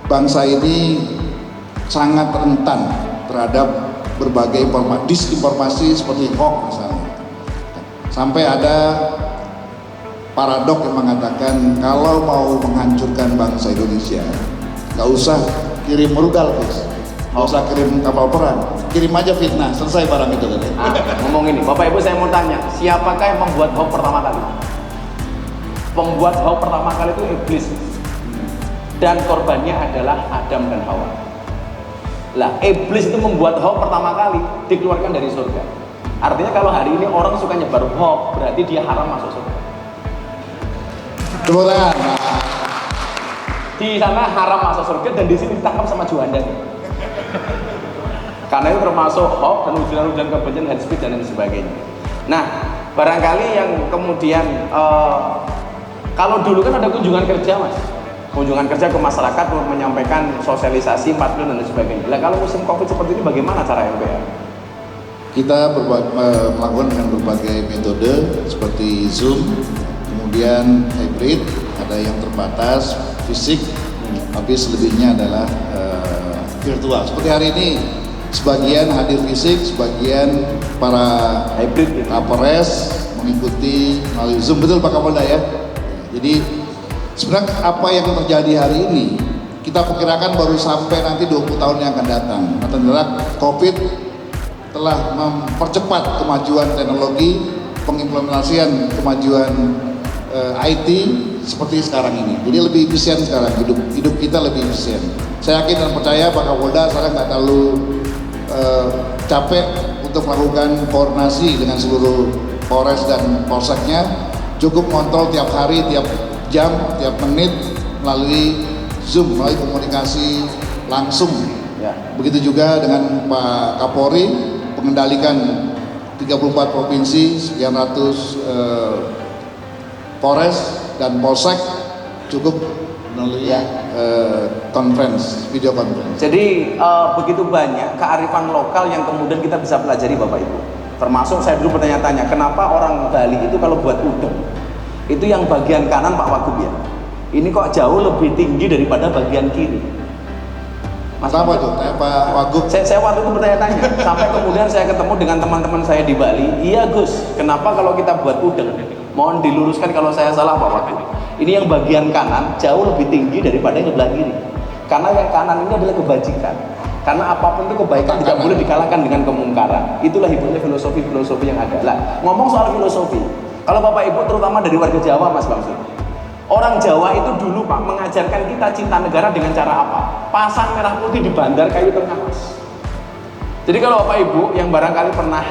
bangsa ini sangat rentan terhadap berbagai disinformasi seperti hoax misalnya. Sampai ada paradok yang mengatakan kalau mau menghancurkan bangsa Indonesia nggak usah kirim rudal Gus, nggak usah kirim kapal perang, kirim aja fitnah, selesai barang itu kan. Ngomong ini, Bapak Ibu saya mau tanya, siapakah yang membuat hoax pertama kali? Pembuat hoax pertama kali itu iblis, dan korbannya adalah Adam dan Hawa. Lah, iblis itu membuat hoax pertama kali dikeluarkan dari surga. Artinya kalau hari ini orang suka nyebar hoax, berarti dia haram masuk surga. Kemudian Di sana haram masuk surga dan di sini ditangkap sama Juanda. Karena itu termasuk hoax dan ujaran-ujaran kebencian, hate speech dan lain sebagainya. Nah, barangkali yang kemudian kalau dulu kan ada kunjungan kerja Mas, kunjungan kerja ke masyarakat untuk menyampaikan sosialisasi 4 pilar dan lain sebagainya. Nah, kalau musim COVID seperti ini bagaimana cara MPR? kita melakukan dengan berbagai metode seperti Zoom, kemudian hybrid, ada yang terbatas fisik, tapi selebihnya adalah virtual. Seperti hari ini sebagian hadir fisik, sebagian para hybrid Kapolres mengikuti melalui Zoom. Betul Pak Kapolda ya? Jadi sebenarnya apa yang terjadi hari ini kita perkirakan baru sampai nanti 20 tahun yang akan datang. Karena COVID telah mempercepat kemajuan teknologi, pengimplementasian kemajuan IT seperti sekarang ini. Jadi lebih efisien sekarang, hidup kita lebih efisien. Saya yakin dan percaya Pak Kapolda sekarang nggak terlalu capek untuk melakukan koordinasi dengan seluruh Polres dan Polseknya. Cukup kontrol tiap hari, tiap jam, tiap menit, melalui Zoom, melalui komunikasi langsung. Ya. Begitu juga dengan Pak Kapolri mengendalikan 34 provinsi, sekian ratus Polres dan Polsek cukup melalui video conference. Jadi begitu banyak kearifan lokal yang kemudian kita bisa pelajari Bapak Ibu. Termasuk saya dulu bertanya-tanya, kenapa orang Bali itu kalau buat udang itu yang bagian kanan Pak Wagub ya, ini kok jauh lebih tinggi daripada bagian kiri? Mas Kenapa tuh? Pak Wagub. Saya waktu itu bertanya-tanya sampai kemudian saya ketemu dengan teman-teman saya di Bali. Iya Gus, kenapa kalau kita buat udang, mohon diluruskan kalau saya salah Pak Wagub, ini yang bagian kanan jauh lebih tinggi daripada yang sebelah kiri, karena yang kanan ini adalah kebajikan. Karena apapun itu kebaikan tidak boleh dikalahkan dengan kemungkaran. Itulah hebatnya filosofi yang ada. Lah, ngomong soal filosofi, kalau Bapak Ibu terutama dari warga Jawa Mas Bamsud, orang Jawa itu dulu Pak mengajarkan kita cinta negara dengan cara apa? Pasang merah putih di Bandar Kayu Tengah Mas. Jadi kalau Bapak Ibu yang barangkali pernah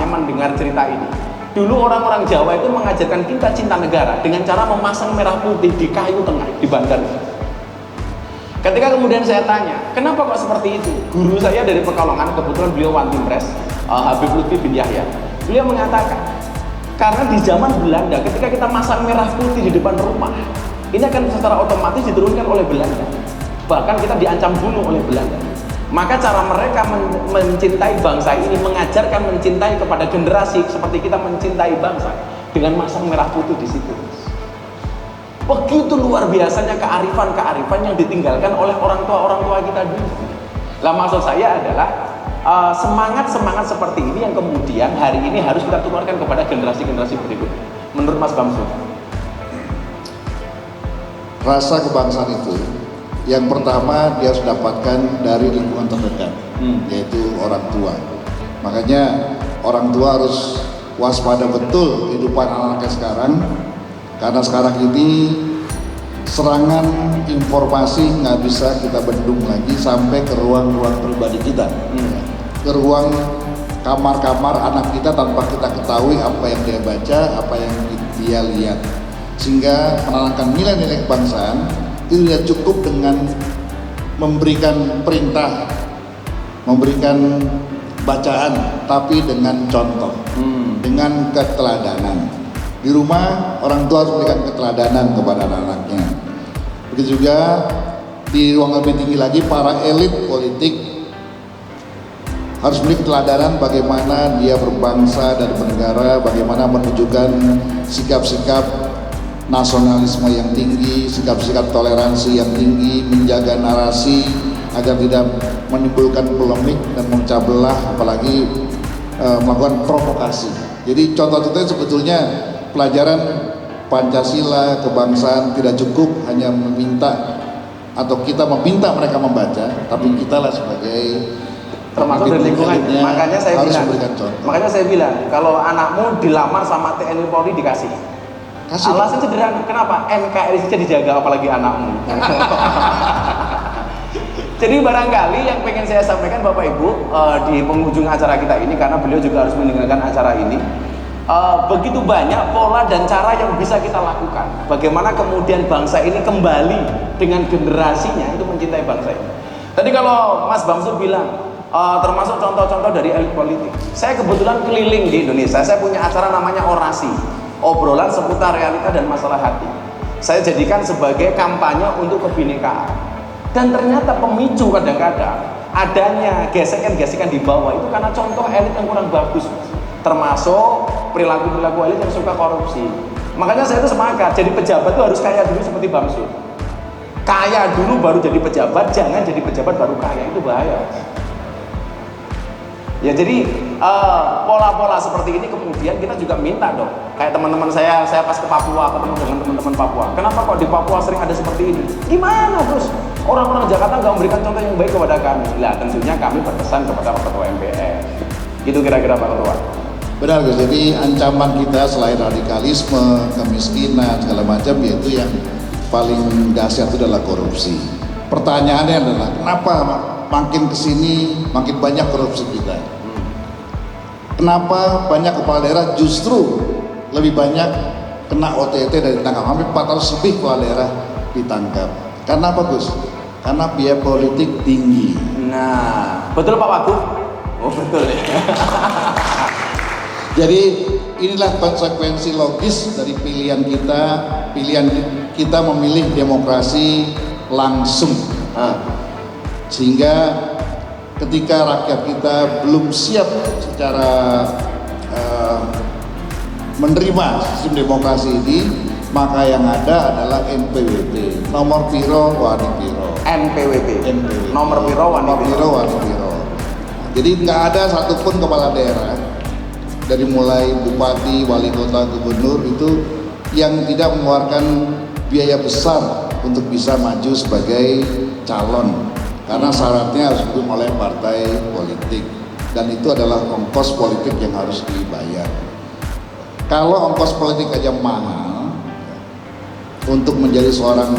mendengar cerita ini, dulu orang-orang Jawa itu mengajarkan kita cinta negara dengan cara memasang merah putih di kayu tengah di Bandar. Ketika kemudian saya tanya, kenapa kok seperti itu? Guru saya dari Pekalongan, kebetulan beliau Wantimpres, Habib Lutfi bin Yahya, beliau mengatakan, karena di zaman Belanda ketika kita masang merah putih di depan rumah, ini akan secara otomatis diturunkan oleh Belanda. Bahkan kita diancam bunuh oleh Belanda. Maka cara mereka mencintai bangsa ini mengajarkan mencintai kepada generasi seperti kita mencintai bangsa dengan masang merah putih di situ. Begitu luar biasanya kearifan yang ditinggalkan oleh orang tua kita dulu. Lah maksud saya adalah semangat seperti ini yang kemudian hari ini harus kita tularkan kepada generasi berikutnya. Menurut Mas Bamsud, Rasa kebangsaan itu yang pertama dia harus dapatkan dari lingkungan terdekat, yaitu orang tua. Makanya orang tua harus waspada betul kehidupan anak-anaknya sekarang, karena sekarang ini serangan informasi nggak bisa kita bendung lagi sampai ke ruang-ruang pribadi kita, ke ruang kamar-kamar anak kita tanpa kita ketahui apa yang dia baca, apa yang dia lihat. Sehingga menanamkan nilai-nilai kebangsaan itu tidak cukup dengan memberikan perintah, memberikan bacaan, tapi dengan contoh, dengan keteladanan. Di rumah orang tua harus memberikan keteladanan kepada anak-anaknya. Begitu juga di ruang lebih tinggi lagi para elit politik harus memberi keteladanan bagaimana dia berbangsa dan bernegara, bagaimana menunjukkan sikap-sikap nasionalisme yang tinggi, sikap-sikap toleransi yang tinggi, menjaga narasi agar tidak menimbulkan polemik dan memecah belah, apalagi melakukan provokasi. Jadi contoh-contohnya sebetulnya pelajaran Pancasila, kebangsaan tidak cukup hanya meminta atau kita meminta mereka membaca, tapi kita lah sebagai termasuk dari lingkungannya. Makanya saya bilang kalau anakmu dilamar sama TNI Polri dikasih. Alasan sederhana, kenapa? NKRI saja dijaga apalagi anakmu. Jadi barangkali yang pengen saya sampaikan Bapak Ibu di penghujung acara kita ini, karena beliau juga harus meninggalkan acara ini, begitu banyak pola dan cara yang bisa kita lakukan. Bagaimana kemudian bangsa ini kembali dengan generasinya itu mencintai bangsa ini. Tadi kalau Mas Bamsud bilang termasuk contoh-contoh dari elit politik. Saya kebetulan keliling di Indonesia. Saya punya acara namanya Orasi, obrolan seputar realita dan masalah hati. Saya jadikan sebagai kampanye untuk kebinekaan. Dan ternyata pemicu kadang-kadang adanya gesekan-gesekan di bawah itu karena contoh elit yang kurang bagus, termasuk perilaku elit yang suka korupsi. Makanya saya itu semangat, jadi pejabat itu harus kaya dulu seperti Bamsud. Kaya dulu baru jadi pejabat, jangan jadi pejabat baru kaya, itu bahaya. Ya jadi pola-pola seperti ini kemudian kita juga minta dong. Kayak teman-teman saya pas ke Papua ketemu dengan teman-teman Papua. Kenapa kok di Papua sering ada seperti ini? Gimana terus? Orang-orang Jakarta nggak memberikan contoh yang baik kepada kami. Lah tentunya kami berpesan kepada Pak Ketua MPR. Itu kira-kira Pak Ketua. Benar Gus, jadi ancaman kita selain radikalisme, kemiskinan, segala macam, yaitu yang paling dahsyat itu adalah korupsi. Pertanyaannya adalah kenapa makin kesini makin banyak korupsi kita? Kenapa banyak kepala daerah justru lebih banyak kena OTT dari ditangkap? Hampir 400 lebih kepala daerah ditangkap. Karena apa Gus? Karena biaya politik tinggi. Nah, betul Pak Wagub? Oh betul ya. Jadi inilah konsekuensi logis dari pilihan kita memilih demokrasi langsung. Sehingga ketika rakyat kita belum siap secara menerima sistem demokrasi ini, maka yang ada adalah NPWP, nomor piro wani piro. NPWP. Nomor piro wani piro. Jadi nggak ada satupun kepala daerah dari mulai bupati, wali kota, gubernur itu yang tidak mengeluarkan biaya besar untuk bisa maju sebagai calon, karena syaratnya harus didukung oleh partai politik dan itu adalah ongkos politik yang harus dibayar. Kalau ongkos politik aja mahal untuk menjadi seorang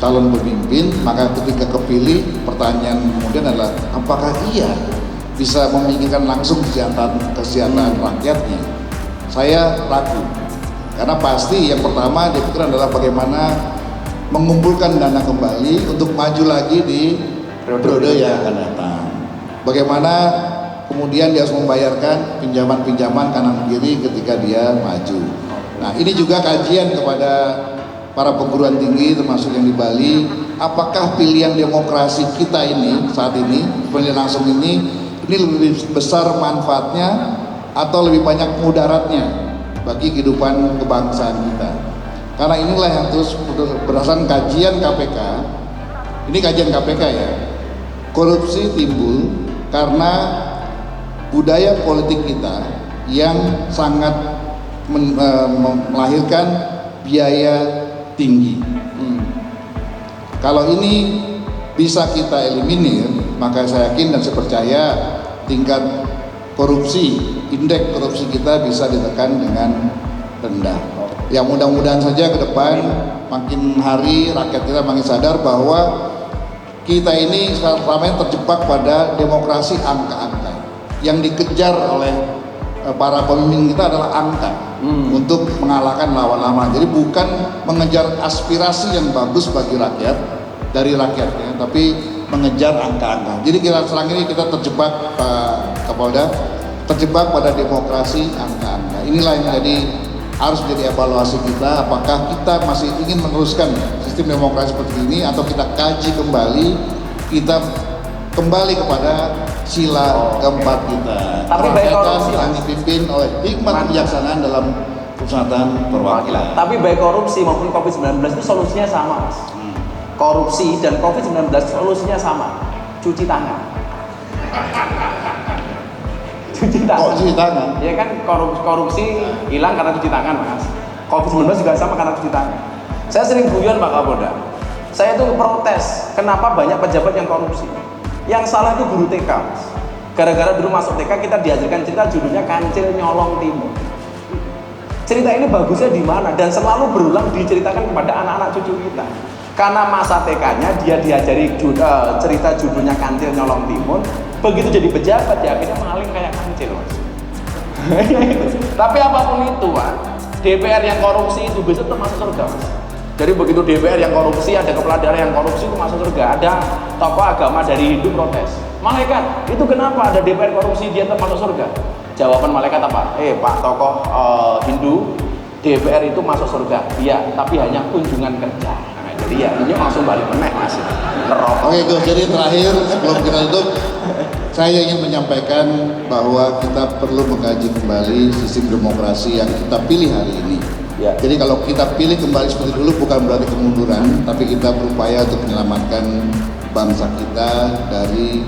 calon pemimpin, maka ketika kepilih pertanyaan kemudian adalah apakah ia bisa memikirkan langsung kesejahteraan rakyatnya? Saya ragu, karena pasti yang pertama dia pikirkan adalah bagaimana mengumpulkan dana kembali untuk maju lagi di periode yang akan datang. Bagaimana kemudian dia harus membayarkan pinjaman-pinjaman kanan kiri ketika dia maju. Nah, ini juga kajian kepada para perguruan tinggi termasuk yang di Bali, apakah pilihan demokrasi kita ini saat ini, pemilihan langsung ini lebih besar manfaatnya atau lebih banyak mudaratnya bagi kehidupan kebangsaan kita. Karena inilah yang terus berdasarkan kajian KPK, ini kajian KPK ya, korupsi timbul karena budaya politik kita yang sangat melahirkan biaya tinggi. Kalau ini bisa kita eliminir, maka saya yakin dan saya percaya tingkat korupsi, indeks korupsi kita bisa ditekan dengan rendah. Ya mudah-mudahan saja ke depan makin hari rakyat kita makin sadar bahwa kita ini selama ini terjebak pada demokrasi angka-angka. Yang dikejar oleh para pemimpin kita adalah angka untuk mengalahkan lawan-lawan. Jadi bukan mengejar aspirasi yang bagus bagi rakyat dari rakyatnya, tapi mengejar angka-angka. Jadi sekarang ini kita terjebak, Pak Kapolda, terjebak pada demokrasi angka-angka. Inilah yang harus menjadi evaluasi kita, apakah kita masih ingin meneruskan sistem demokrasi seperti ini atau kita kaji kembali, kita kembali kepada sila keempat kita. Tapi baik korupsi yang dipimpin oleh hikmat kebijaksanaan dalam Permusyawaratan Perwakilan. Tapi baik korupsi maupun COVID-19 itu solusinya sama, Mas. Korupsi dan COVID-19 solusinya sama, cuci tangan. Cuci tangan. Oh, cuci tangan. Ya kan korupsi hilang karena cuci tangan, Mas. COVID-19 juga sama karena cuci tangan. Saya sering guyon Pak Kapolda. Saya itu protes, kenapa banyak pejabat yang korupsi? Yang salah itu guru TK, Mas. Gara-gara dulu masuk TK kita diajarkan cerita judulnya Kancil Nyolong Timun. Cerita ini bagusnya di mana dan selalu berulang diceritakan kepada anak-anak cucu kita. Karena masa TK-nya dia diajari cerita judulnya Kancil Nyolong Timun, begitu jadi pejabat ya akhirnya maling kayak kancil, Mas. Tapi apapun itu, Pak, DPR yang korupsi itu besok termasuk surga, Mas. Jadi begitu DPR yang korupsi, ada kepala daerah yang korupsi itu masuk surga. Ada tokoh agama dari Hindu protes, malaikat itu kenapa ada DPR korupsi dia termasuk surga? Jawaban malaikat apa? Pak tokoh Hindu, DPR itu masuk surga, iya, tapi hanya kunjungan kerja. Jadi ya ini langsung balik meneh, Mas. Oke Gus, jadi terakhir sebelum kita tutup, saya ingin menyampaikan bahwa kita perlu mengkaji kembali sistem demokrasi yang kita pilih hari ini. Ya. Jadi kalau kita pilih kembali seperti dulu bukan berarti kemunduran, tapi kita berupaya untuk menyelamatkan bangsa kita dari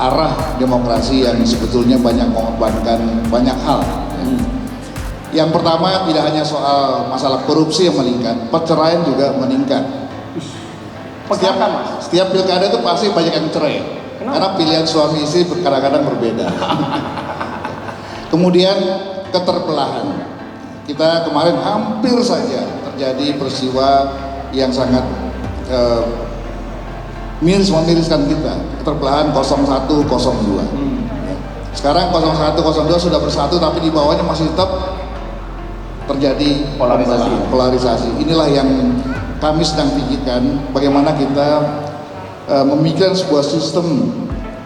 arah demokrasi yang sebetulnya banyak mengorbankan banyak hal. Yang pertama tidak hanya soal masalah korupsi yang meningkat, perceraian juga meningkat. Setiap pilkada itu pasti banyak yang cerai. Kenapa? Karena pilihan suami istri kadang-kadang berbeda. Kemudian keterbelahan. Kita kemarin hampir saja terjadi peristiwa yang sangat memiriskan kita. Keterbelahan 0102. Sekarang 0102 sudah bersatu, tapi di bawahnya masih tetap terjadi polarisasi. Inilah yang kami sedang pikirkan bagaimana kita memikirkan sebuah sistem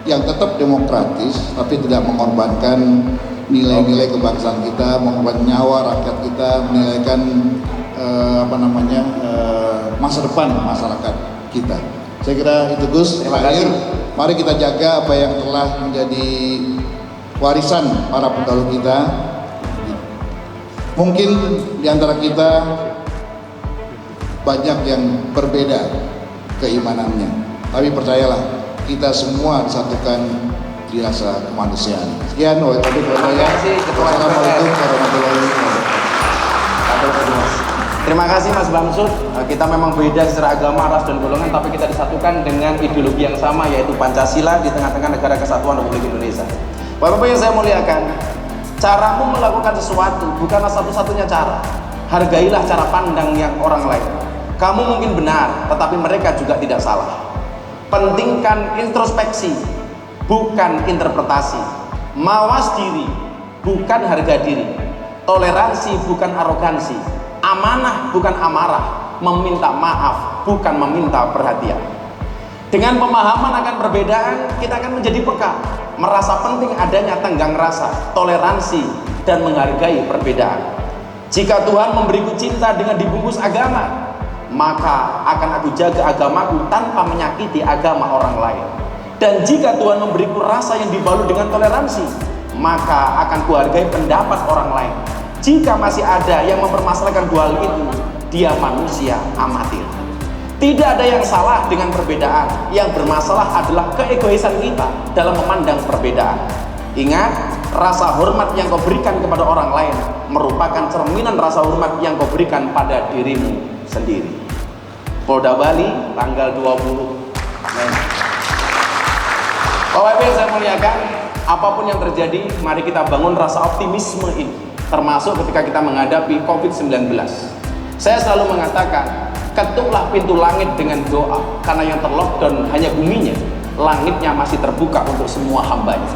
yang tetap demokratis tapi tidak mengorbankan nilai-nilai kebangsaan kita, mengorbankan nyawa rakyat kita, menilaikan masa depan masyarakat kita. Saya kira itu Gus. Terima kasih. Mari kita jaga apa yang telah menjadi warisan para pendahulu kita. Mungkin di antara kita banyak yang berbeda keimanannya, tapi percayalah kita semua disatukan di rasa kemanusiaan. Sekian, Terima kasih Ketua Wassalamualaikum warahmatullahi wabarakatuh. Terima kasih Mas Bamsud. Kita memang beda secara agama, ras dan golongan, tapi kita disatukan dengan ideologi yang sama, yaitu Pancasila di tengah-tengah negara kesatuan Republik Indonesia. Bapak-bapak yang saya muliakan, caramu melakukan sesuatu bukanlah satu-satunya cara. Hargailah cara pandang yang orang lain. Kamu mungkin benar, tetapi mereka juga tidak salah. Pentingkan introspeksi, bukan interpretasi. Mawas diri, bukan harga diri. Toleransi, bukan arogansi. Amanah, bukan amarah. Meminta maaf, bukan meminta perhatian. Dengan pemahaman akan perbedaan, kita akan menjadi peka, merasa penting adanya tenggang rasa, toleransi, dan menghargai perbedaan. Jika Tuhan memberiku cinta dengan dibungkus agama, maka akan aku jaga agamaku tanpa menyakiti agama orang lain. Dan jika Tuhan memberiku rasa yang dibalut dengan toleransi, maka akan kuhargai pendapat orang lain. Jika masih ada yang mempermasalahkan dua hal itu, dia manusia amatir. Tidak ada yang salah dengan perbedaan. Yang bermasalah adalah keegoisan kita dalam memandang perbedaan. Ingat, rasa hormat yang kau berikan kepada orang lain merupakan cerminan rasa hormat yang kau berikan pada dirimu sendiri. Polda Bali, tanggal 20 Mei. Bapak Ibu yang saya muliakan, apapun yang terjadi, mari kita bangun rasa optimisme ini, termasuk ketika kita menghadapi COVID-19. Saya selalu mengatakan, ketuklah pintu langit dengan doa, karena yang terlockdown hanya buminya, langitnya masih terbuka untuk semua hambanya.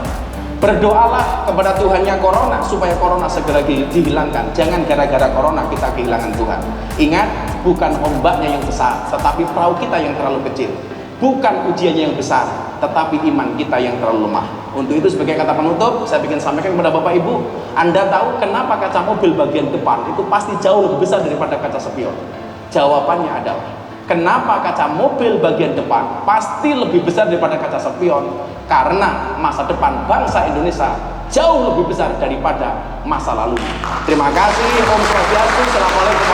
Berdoalah kepada Tuhannya corona, supaya corona segera dihilangkan. Jangan gara-gara corona kita kehilangan Tuhan. Ingat, bukan ombaknya yang besar, tetapi perahu kita yang terlalu kecil. Bukan ujiannya yang besar, tetapi iman kita yang terlalu lemah. Untuk itu sebagai kata penutup, saya ingin sampaikan kepada Bapak Ibu, Anda tahu kenapa kaca mobil bagian depan itu pasti jauh lebih besar daripada kaca spion? Jawabannya adalah, kenapa kaca mobil bagian depan pasti lebih besar daripada kaca spion? Karena masa depan bangsa Indonesia jauh lebih besar daripada masa lalu. Terima kasih. Om Swastiastu. Assalamualaikum.